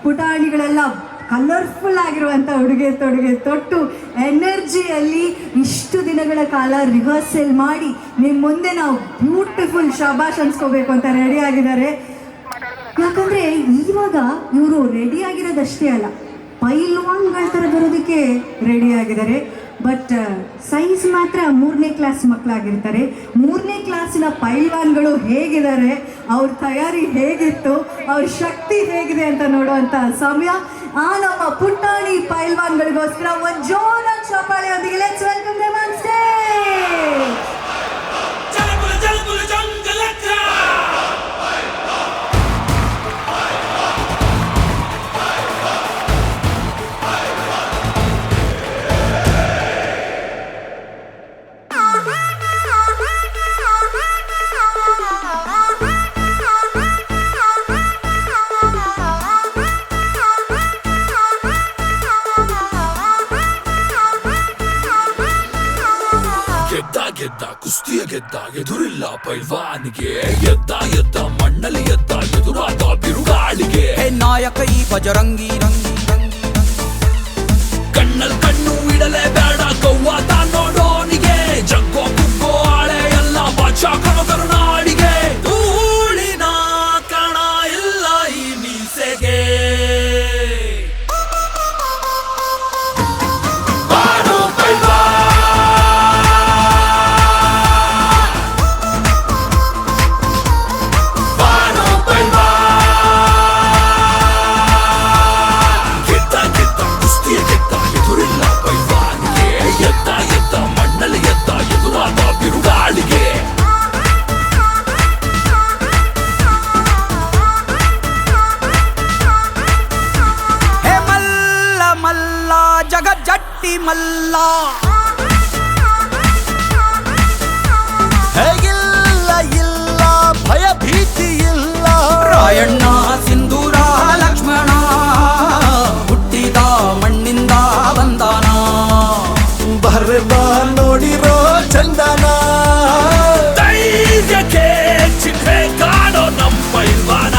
ಪುಟಾಣಿಗಳೆಲ್ಲ colourful ಆಗಿರುವಂಥ ಉಡುಗೆ ತೊಡುಗೆ ತೊಟ್ಟು ಎನರ್ಜಿಯಲ್ಲಿ ಇಷ್ಟು ದಿನಗಳ ಕಾಲ ರಿಹರ್ಸಲ್ ಮಾಡಿ ನಿಮ್ಮ ಮುಂದೆ ನಾವು ಬ್ಯೂಟಿಫುಲ್ ಶಬಾಷ್ ಅನ್ಸ್ಕೋಬೇಕು ಅಂತ ರೆಡಿ ಆಗಿದ್ದಾರೆ. ಯಾಕಂದರೆ ಇವಾಗ ಇವರು ರೆಡಿ ಆಗಿರೋದಷ್ಟೇ ಅಲ್ಲ, ಪೈಲ್ವಾನ್ಗಳ ಥರ ಬರೋದಕ್ಕೆ ರೆಡಿ ಆಗಿದ್ದಾರೆ. ಬಟ್ ಸೈನ್ಸ್ ಮಾತ್ರ 3ನೇ ಕ್ಲಾಸ್ ಮಕ್ಕಳಾಗಿರ್ತಾರೆ. 3ನೇ ಕ್ಲಾಸಿನ ಪೈಲ್ವಾನ್ಗಳು ಹೇಗಿದ್ದಾರೆ, ಅವ್ರ ತಯಾರಿ ಹೇಗಿತ್ತು, ಅವ್ರ ಶಕ್ತಿ ಹೇಗಿದೆ ಅಂತ ನೋಡುವಂಥ ಸಮಯ. ಆ ನಮ್ಮ ಪುಟ್ಟಾಣಿ ಪೈಲ್ವಾನ್ಗಳಿಗೋಸ್ಕರ ಒಂದು ಜೋರಾದ ಚಪ್ಪಾಳೆಯೊಂದಿಗೆ let's welcome them on stage. ಗೆದ್ದ ಕುಸ್ತಿಯ ಗೆದ್ದ ಎದುರಿಲ್ಲ ಪೈಲ್ವಾನಿಗೆ, ಎದ್ದ ಮಣ್ಣಲ್ಲಿ ಎದ್ದ ಎದುರಾದ ಬಿರುಗಾಳಿಗೆ. ನಾಯಕ ಈ ಬಜರಂಗಿ ರಂಗಿ ಕಣ್ಣಲ್ಲಿ ಕಣ್ಣು ಇಡಲೇ ಬೇಡ ಕವ್ವಾತ ನೋಡೋನಿಗೆ. ಜಗ್ಗೋ ಕುಗ್ಗೋ ಆಳೆ ಎಲ್ಲ ಬಾಚಾ ಕಣದರು ನಾಡಿಗೆ. ಧೂಳಿನ ಕಣ ಇಲ್ಲ ಈ ಮೀಸೆಗೆ. ಜಗಜ್ಜಟ್ಟಿ ಮಲ್ಲ ಹೇಗಿಲ್ಲ ಇಲ್ಲ ಭಯ ಭೀತಿ ಇಲ್ಲ. ರಾಯಣ್ಣ ಸಿಂಧೂರ ಲಕ್ಷ್ಮಣ ಹುಟ್ಟಿದ ಮಣ್ಣಿಂದ ಬಂದಾನ. ಬರ್ಬ ನೋಡಿರೋ ಚಂದನ ಧೈರ್ಯಕ್ಕೆ ಚಿಹ್ನೆ ಕಾಣೋ ನಮ್ಮ ಪೈಲ್ವಾನ.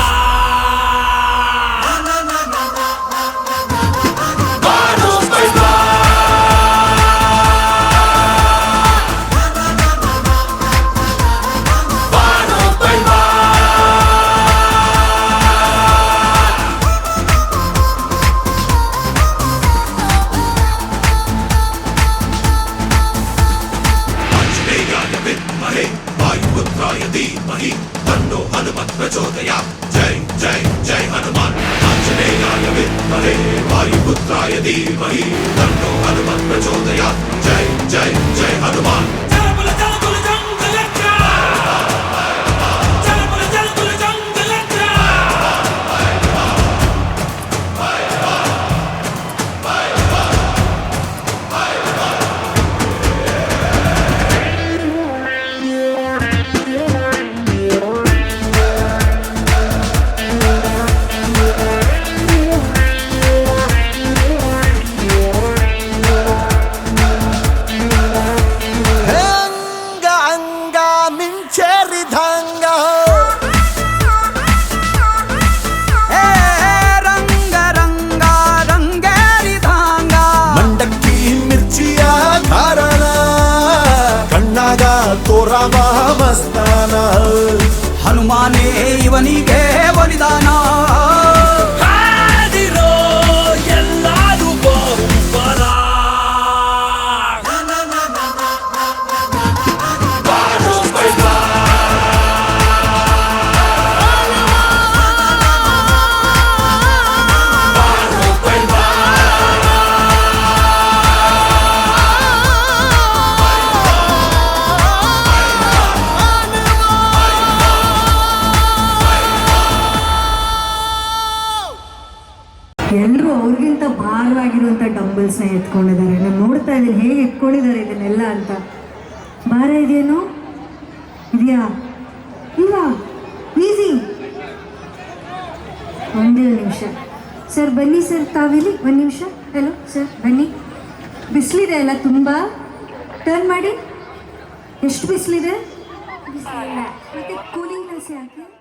वायुपुत्राय धीमहि तन्नो हनुमत् प्रचोदयात्. जय जय जय हनुमान. आञ्जनेयाय विद्महे वायुपुत्राय धीमहि तन्नो हनुमत् प्रचोदयात्. जय जय जय हनुमान. ಮಸ್ತಾನ ಹನುಮಾನೇ ಇವನಿಗೆ ಬಲಿದಾನ. ಎಲ್ಲಾರು ಬಹುಬಲ ಎಲ್ಲರೂ ಅವ್ರಿಗಿಂತ ಭಾರವಾಗಿರುವಂಥ ಡಂಬಲ್ಸ್ನ ಎತ್ಕೊಂಡಿದ್ದಾರೆ. ನಾನು ನೋಡ್ತಾ ಇದ್ದೀನಿ ಹೇಗೆ ಎತ್ಕೊಂಡಿದ್ದಾರೆ ಇದನ್ನೆಲ್ಲ ಅಂತ. ಭಾರ ಇದೆಯೇನೋ? ಇದೆಯಾ? ಇಲ್ಲ, ಈಸಿ. ಒಂದೇ ನಿಮಿಷ ಸರ್, ಬನ್ನಿ ಸರ್, ತಾವಿಲ್ಲಿ ಒಂದು ನಿಮಿಷ. ಹಲೋ ಸರ್, ಬನ್ನಿ. ಬಿಸಿಲಿದೆ ಅಲ್ಲ ತುಂಬ, ಟರ್ನ್ ಮಾಡಿ. ಎಷ್ಟು ಬಿಸಿಲಿದೆ? ಮತ್ತೆ ಕೂಲಿಂಗ್ ಗ್ಲಾಸ್ ಯಾಕೆ?